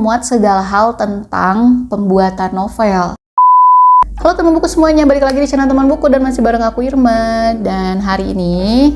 memuat segala hal tentang pembuatan novel. Halo teman buku semuanya, balik lagi di channel teman buku dan masih bareng aku Irma. Dan hari ini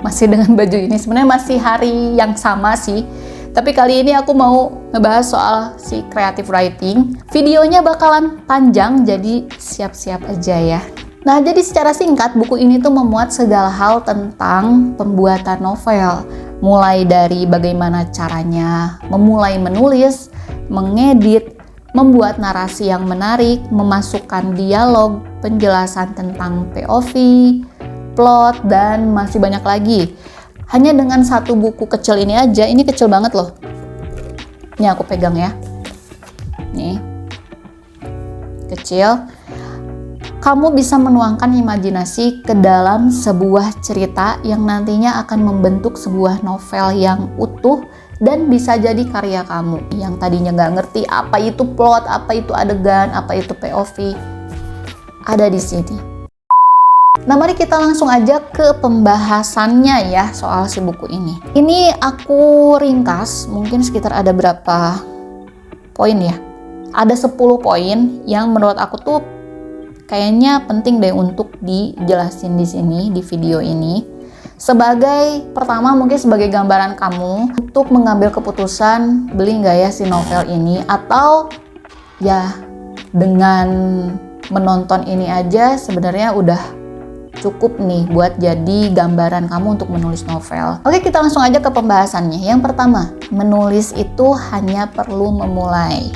masih dengan baju ini, sebenarnya masih hari yang sama sih. Tapi kali ini aku mau ngebahas soal si creative writing. Videonya bakalan panjang, jadi siap-siap aja ya. Nah, jadi secara singkat buku ini tuh memuat segala hal tentang pembuatan novel. Mulai dari bagaimana caranya memulai menulis, mengedit, membuat narasi yang menarik, memasukkan dialog, penjelasan tentang POV, plot, dan masih banyak lagi. Hanya dengan satu buku kecil ini aja, ini kecil banget loh. Ini aku pegang ya. Nih, kecil. Kamu bisa menuangkan imajinasi ke dalam sebuah cerita yang nantinya akan membentuk sebuah novel yang utuh dan bisa jadi karya kamu. Yang tadinya nggak ngerti apa itu plot, apa itu adegan, apa itu POV, ada di sini. Nah, mari kita langsung aja ke pembahasannya ya soal si buku ini. Ini aku ringkas, mungkin sekitar ada berapa poin ya? Ada 10 poin yang menurut aku tuh kayaknya penting deh untuk dijelasin di sini, di video ini. Sebagai pertama, mungkin sebagai gambaran kamu untuk mengambil keputusan beli nggak ya si novel ini, atau ya dengan menonton ini aja sebenarnya udah cukup nih buat jadi gambaran kamu untuk menulis novel. Oke, kita langsung aja ke pembahasannya. Yang pertama, menulis itu hanya perlu memulai.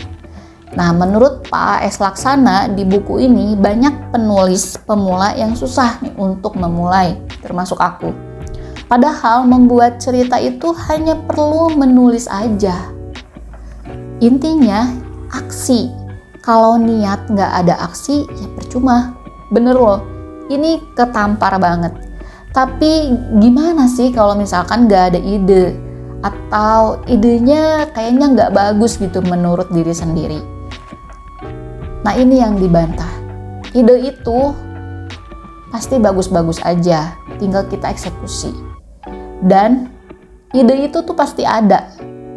Nah, menurut Pak S. Laksana, di buku ini banyak penulis pemula yang susah nih untuk memulai, termasuk aku. Padahal membuat cerita itu hanya perlu menulis aja. Intinya, aksi. Kalau niat nggak ada aksi, ya percuma. Bener loh, ini ketampar banget. Tapi gimana sih kalau misalkan nggak ada ide? Atau idenya kayaknya nggak bagus gitu menurut diri sendiri. Nah, ini yang dibantah. Ide itu pasti bagus-bagus aja, tinggal kita eksekusi. Dan ide itu tuh pasti ada,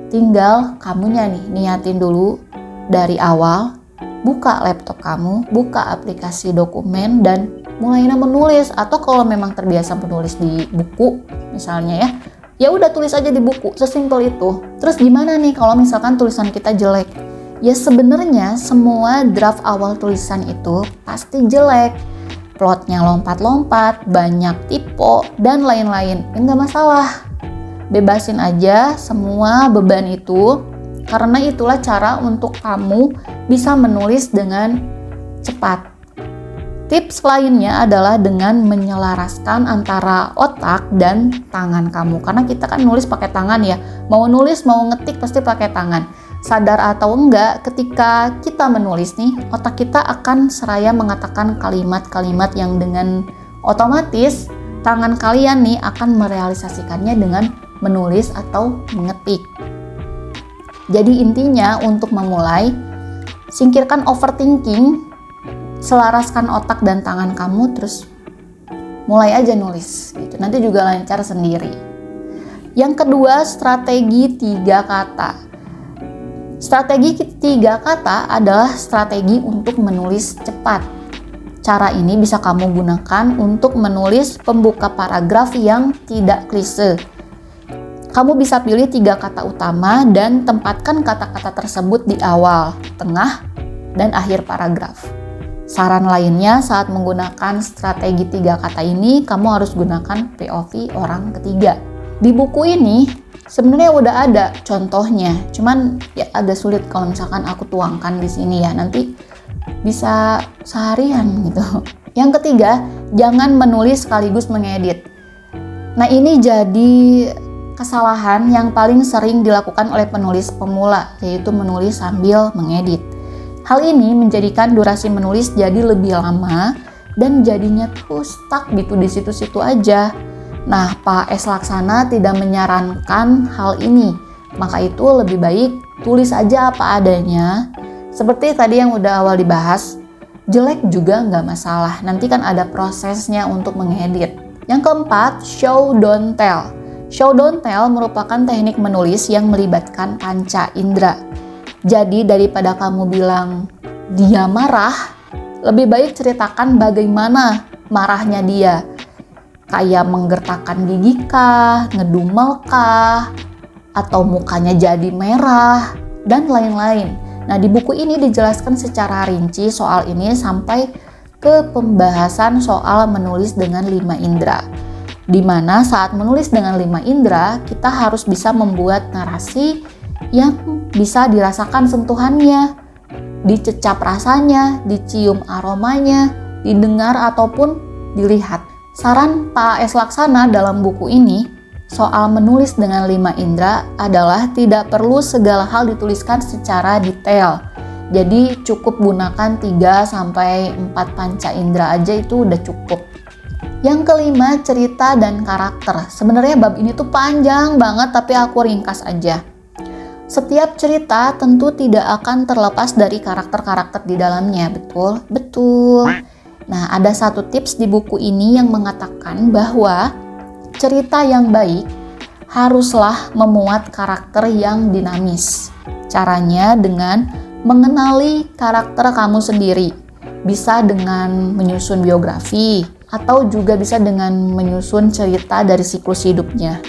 tinggal kamunya nih niatin dulu dari awal, buka laptop kamu, buka aplikasi dokumen, dan mulai menulis. Atau kalau memang terbiasa menulis di buku misalnya ya udah tulis aja di buku, sesimpel itu. Terus gimana nih kalau misalkan tulisan kita jelek? Ya sebenarnya semua draft awal tulisan itu pasti jelek. Plotnya lompat-lompat, banyak typo, dan lain-lain. Ya nggak masalah. Bebasin aja semua beban itu, karena itulah cara untuk kamu bisa menulis dengan cepat. Tips lainnya adalah dengan menyelaraskan antara otak dan tangan kamu. Karena kita kan nulis pakai tangan ya. Mau nulis, mau ngetik pasti pakai tangan. Sadar atau enggak, ketika kita menulis nih, otak kita akan seraya mengatakan kalimat-kalimat yang dengan otomatis tangan kalian nih akan merealisasikannya dengan menulis atau mengetik. Jadi intinya untuk memulai, singkirkan overthinking, selaraskan otak dan tangan kamu, terus mulai aja nulis gitu. Nanti juga lancar sendiri. Yang kedua, strategi 3 kata. Strategi 3 kata adalah strategi untuk menulis cepat. Cara ini bisa kamu gunakan untuk menulis pembuka paragraf yang tidak klise. Kamu bisa pilih 3 kata utama dan tempatkan kata-kata tersebut di awal, tengah, dan akhir paragraf. Saran lainnya saat menggunakan strategi 3 kata ini, kamu harus gunakan POV orang ketiga. Di buku ini sebenarnya udah ada contohnya, cuman ya agak sulit kalau misalkan aku tuangkan di sini ya, nanti bisa seharian gitu. Yang ketiga, jangan menulis sekaligus mengedit. Nah, ini jadi kesalahan yang paling sering dilakukan oleh penulis pemula, yaitu menulis sambil mengedit. Hal ini menjadikan durasi menulis jadi lebih lama dan jadinya tuh stuck gitu di situ-situ aja. Nah, Pak S. Laksana tidak menyarankan hal ini. Maka itu lebih baik tulis aja apa adanya. Seperti tadi yang udah awal dibahas, jelek juga nggak masalah. Nanti kan ada prosesnya untuk mengedit. Yang keempat, show don't tell. Show don't tell merupakan teknik menulis yang melibatkan panca indera. Jadi daripada kamu bilang dia marah, lebih baik ceritakan bagaimana marahnya dia. Kayak menggertakkan gigi kah, ngedumel kah, atau mukanya jadi merah, dan lain-lain. Nah, di buku ini dijelaskan secara rinci soal ini sampai ke pembahasan soal menulis dengan 5 indera. Di mana saat menulis dengan 5 indera, kita harus bisa membuat narasi yang bisa dirasakan sentuhannya, dicecap rasanya, dicium aromanya, didengar ataupun dilihat. Saran Pak S. Laksana dalam buku ini soal menulis dengan 5 indera adalah tidak perlu segala hal dituliskan secara detail. Jadi cukup gunakan 3-4 panca indera aja itu udah cukup. Yang kelima, cerita dan karakter. Sebenarnya bab ini tuh panjang banget tapi aku ringkas aja. Setiap cerita tentu tidak akan terlepas dari karakter-karakter di dalamnya, betul? Betul. Nah, ada satu tips di buku ini yang mengatakan bahwa cerita yang baik haruslah memuat karakter yang dinamis. Caranya dengan mengenali karakter kamu sendiri. Bisa dengan menyusun biografi, atau juga bisa dengan menyusun cerita dari siklus hidupnya.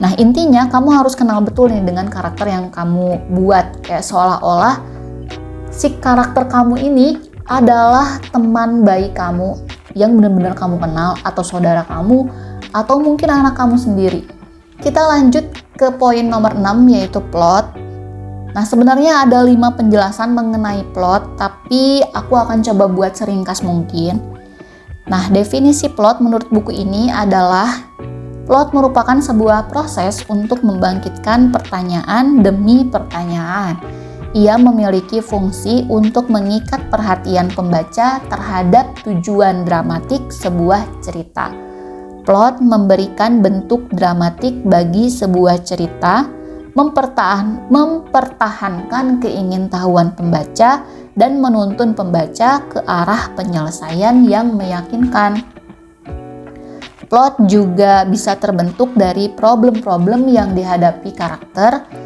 Nah, intinya kamu harus kenal betul nih dengan karakter yang kamu buat. Kayak seolah-olah si karakter kamu ini adalah teman baik kamu yang benar-benar kamu kenal, atau saudara kamu, atau mungkin anak kamu sendiri. Kita lanjut ke poin nomor 6, yaitu plot. Nah, sebenarnya ada 5 penjelasan mengenai plot, tapi aku akan coba buat seringkas mungkin. Nah, definisi plot menurut buku ini adalah plot merupakan sebuah proses untuk membangkitkan pertanyaan demi pertanyaan. Ia memiliki fungsi untuk mengikat perhatian pembaca terhadap tujuan dramatik sebuah cerita. Plot memberikan bentuk dramatik bagi sebuah cerita, mempertahankan keingintahuan pembaca, dan menuntun pembaca ke arah penyelesaian yang meyakinkan. Plot juga bisa terbentuk dari problem-problem yang dihadapi karakter.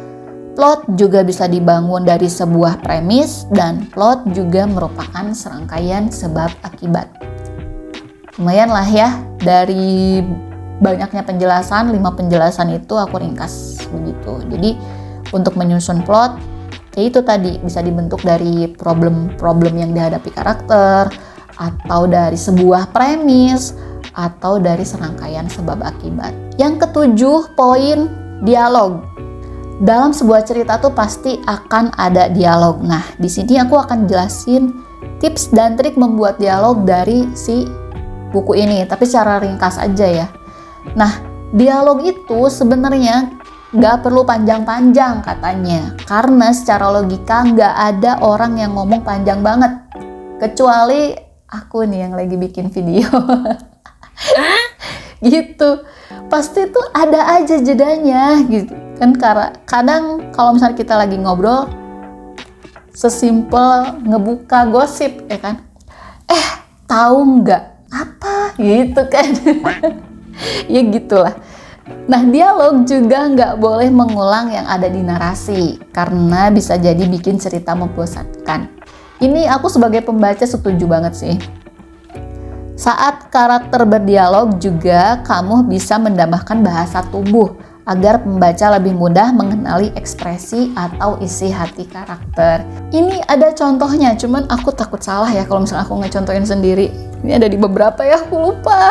Plot juga bisa dibangun dari sebuah premis, dan plot juga merupakan serangkaian sebab akibat. Lumayan lah ya, dari banyaknya penjelasan, 5 penjelasan itu aku ringkas begitu. Jadi untuk menyusun plot, ya itu tadi bisa dibentuk dari problem-problem yang dihadapi karakter, atau dari sebuah premis, atau dari serangkaian sebab akibat. Yang ketujuh, poin dialog. Dalam sebuah cerita tuh pasti akan ada dialog. Nah, di sini aku akan jelasin tips dan trik membuat dialog dari si buku ini, tapi secara ringkas aja ya. Nah, dialog itu sebenarnya gak perlu panjang-panjang katanya, karena secara logika gak ada orang yang ngomong panjang banget, kecuali aku nih yang lagi bikin video. Gitu, pasti tuh ada aja jedanya gitu kan. Kadang kalau misalnya kita lagi ngobrol, sesimpel ngebuka gosip ya kan, tahu nggak apa gitu kan. Ya gitulah. Nah, dialog juga nggak boleh mengulang yang ada di narasi, karena bisa jadi bikin cerita membosankan. Ini aku sebagai pembaca setuju banget sih. Saat karakter berdialog juga kamu bisa menambahkan bahasa tubuh agar pembaca lebih mudah mengenali ekspresi atau isi hati karakter. Ini ada contohnya, cuman aku takut salah ya kalau misalnya aku ngecontohin sendiri. Ini ada di beberapa ya, aku lupa.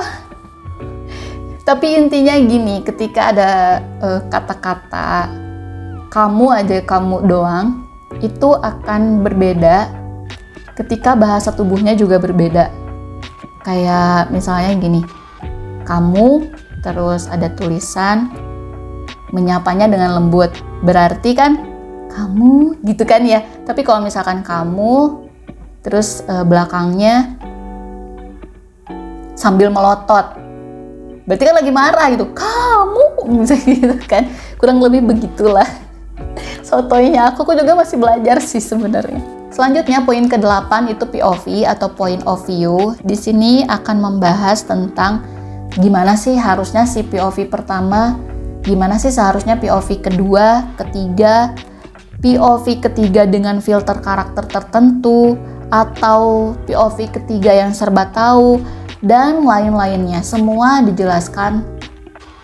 Tapi intinya gini, ketika ada kata-kata kamu doang, itu akan berbeda ketika bahasa tubuhnya juga berbeda. Kayak misalnya gini, kamu, terus ada tulisan, menyapanya dengan lembut, berarti kan kamu gitu kan ya. Tapi kalau misalkan kamu, terus belakangnya sambil melotot, berarti kan lagi marah gitu, kamu misalnya gitu kan. Kurang lebih begitulah. Sotoynya aku juga masih belajar sih sebenarnya. Selanjutnya poin ke-8 itu POV atau point of view. Di sini akan membahas tentang gimana sih harusnya si POV pertama, gimana sih seharusnya POV kedua, ketiga, POV ketiga dengan filter karakter tertentu, atau POV ketiga yang serba tahu, dan lain-lainnya. Semua dijelaskan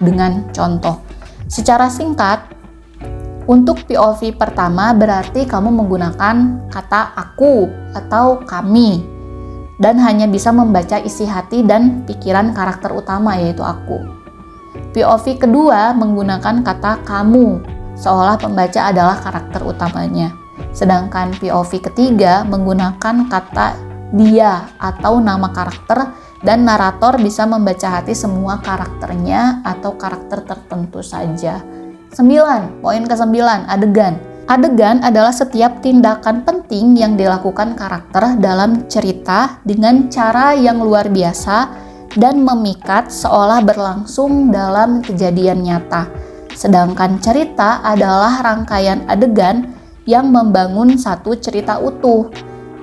dengan contoh. Secara singkat, untuk POV pertama berarti kamu menggunakan kata aku atau kami, dan hanya bisa membaca isi hati dan pikiran karakter utama yaitu aku. POV kedua menggunakan kata kamu, seolah pembaca adalah karakter utamanya. Sedangkan POV ketiga menggunakan kata dia atau nama karakter, dan narator bisa membaca hati semua karakternya atau karakter tertentu saja. 9. Poin ke-9, adegan. Adegan adalah setiap tindakan penting yang dilakukan karakter dalam cerita dengan cara yang luar biasa dan memikat seolah berlangsung dalam kejadian nyata. Sedangkan cerita adalah rangkaian adegan yang membangun satu cerita utuh.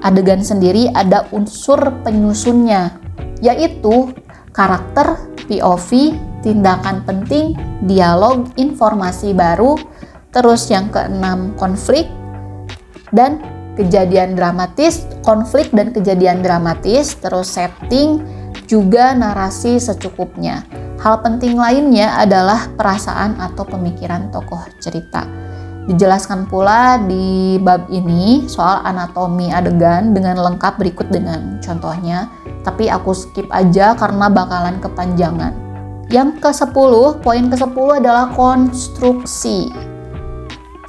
Adegan sendiri ada unsur penyusunnya, yaitu karakter, POV, tindakan penting, dialog, informasi baru, terus yang keenam konflik dan kejadian dramatis, konflik dan kejadian dramatis, terus setting, juga narasi secukupnya. Hal penting lainnya adalah perasaan atau pemikiran tokoh cerita. Dijelaskan pula di bab ini soal anatomi adegan dengan lengkap berikut dengan contohnya, tapi aku skip aja karena bakalan kepanjangan. Yang ke-10, poin ke-10 adalah konstruksi.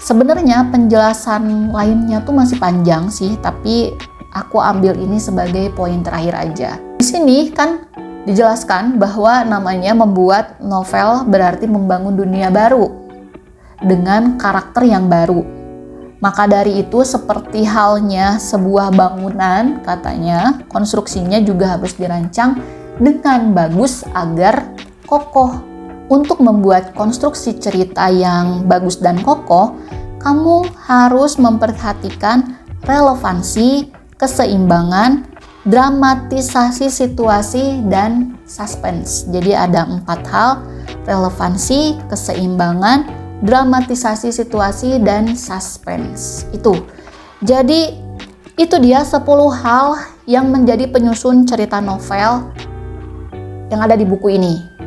Sebenarnya penjelasan lainnya tuh masih panjang sih, tapi aku ambil ini sebagai poin terakhir aja. Di sini kan dijelaskan bahwa namanya membuat novel berarti membangun dunia baru dengan karakter yang baru. Maka dari itu seperti halnya sebuah bangunan, katanya konstruksinya juga harus dirancang dengan bagus agar kokoh. Untuk membuat konstruksi cerita yang bagus dan kokoh, kamu harus memperhatikan relevansi, keseimbangan, dramatisasi situasi, dan suspense. Jadi ada 4 hal: relevansi, keseimbangan, dramatisasi situasi, dan suspense. Jadi itu dia 10 hal yang menjadi penyusun cerita novel yang ada di buku ini.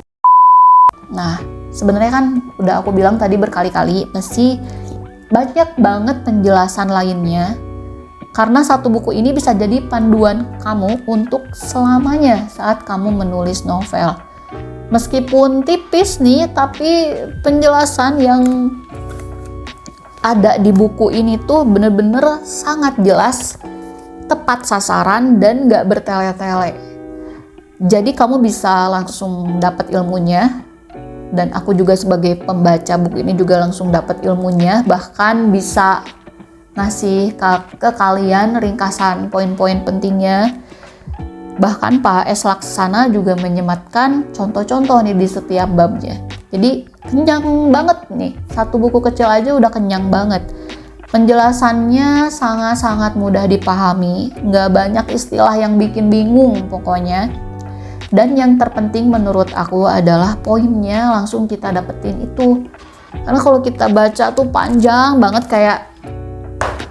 Nah, sebenarnya kan udah aku bilang tadi berkali-kali, masih banyak banget penjelasan lainnya, karena satu buku ini bisa jadi panduan kamu untuk selamanya saat kamu menulis novel. Meskipun tipis nih, tapi penjelasan yang ada di buku ini tuh bener-bener sangat jelas, tepat sasaran, dan gak bertele-tele. Jadi kamu bisa langsung dapat ilmunya, dan aku juga sebagai pembaca buku ini juga langsung dapat ilmunya, bahkan bisa ngasih ke kalian ringkasan poin-poin pentingnya. Bahkan Pak S. Laksana juga menyematkan contoh-contoh nih di setiap babnya. Jadi kenyang banget nih, satu buku kecil aja udah kenyang banget. Penjelasannya sangat-sangat mudah dipahami, nggak banyak istilah yang bikin bingung pokoknya. Dan yang terpenting menurut aku adalah poinnya langsung kita dapetin itu. Karena kalau kita baca tuh panjang banget, kayak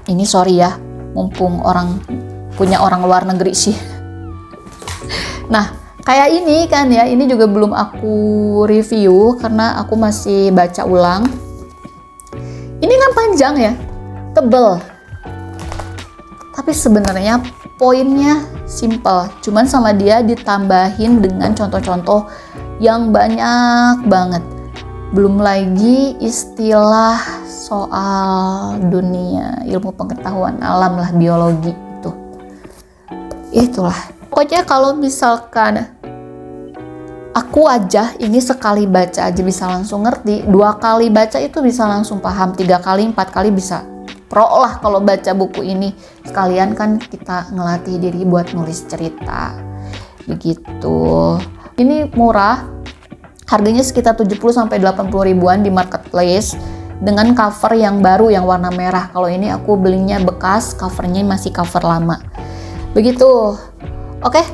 ini sorry ya, mumpung punya orang luar negeri sih. Nah, kayak ini kan ya, ini juga belum aku review karena aku masih baca ulang. Ini kan panjang ya, tebel. Tapi sebenarnya poinnya simple, cuman sama dia ditambahin dengan contoh-contoh yang banyak banget. Belum lagi istilah soal dunia ilmu pengetahuan alam lah, biologi itu. Itulah. Pokoknya kalau misalkan aku aja ini sekali baca aja bisa langsung ngerti, 2 kali baca itu bisa langsung paham, 3 kali, 4 kali bisa pro lah kalau baca buku ini. Sekalian kan kita ngelatih diri buat nulis cerita. Begitu. Ini murah. Harganya sekitar 70-80 ribuan di marketplace dengan cover yang baru yang warna merah. Kalau ini aku belinya bekas, covernya masih cover lama. Begitu. Oke.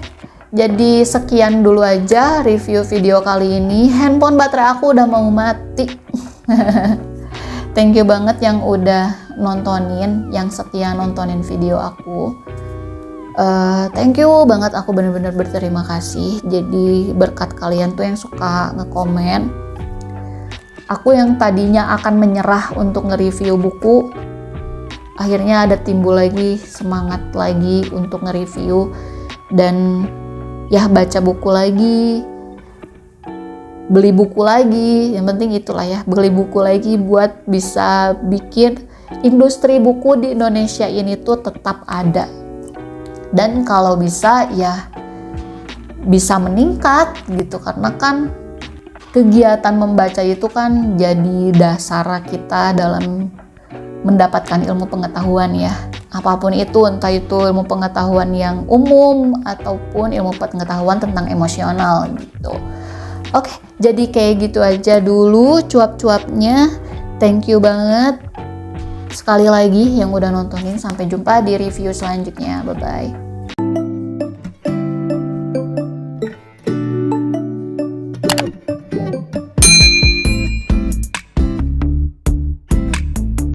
Jadi sekian dulu aja review video kali ini. Handphone baterai aku udah mau mati. Thank you banget yang udah nontonin, yang setia nontonin video aku. Thank you banget, aku bener-bener berterima kasih. Jadi berkat kalian tuh yang suka ngekomen, aku yang tadinya akan menyerah untuk nge-review buku, akhirnya ada timbul lagi semangat lagi untuk nge-review dan ya baca buku lagi, beli buku lagi, yang penting itulah ya, beli buku lagi buat bisa bikin industri buku di Indonesia ini tuh tetap ada. Dan kalau bisa ya bisa meningkat gitu, karena kan kegiatan membaca itu kan jadi dasar kita dalam mendapatkan ilmu pengetahuan ya. Apapun itu, entah itu ilmu pengetahuan yang umum ataupun ilmu pengetahuan tentang emosional gitu. Oke, jadi kayak gitu aja dulu cuap-cuapnya. Thank you banget sekali lagi yang udah nontonin. Sampai jumpa di review selanjutnya. Bye-bye.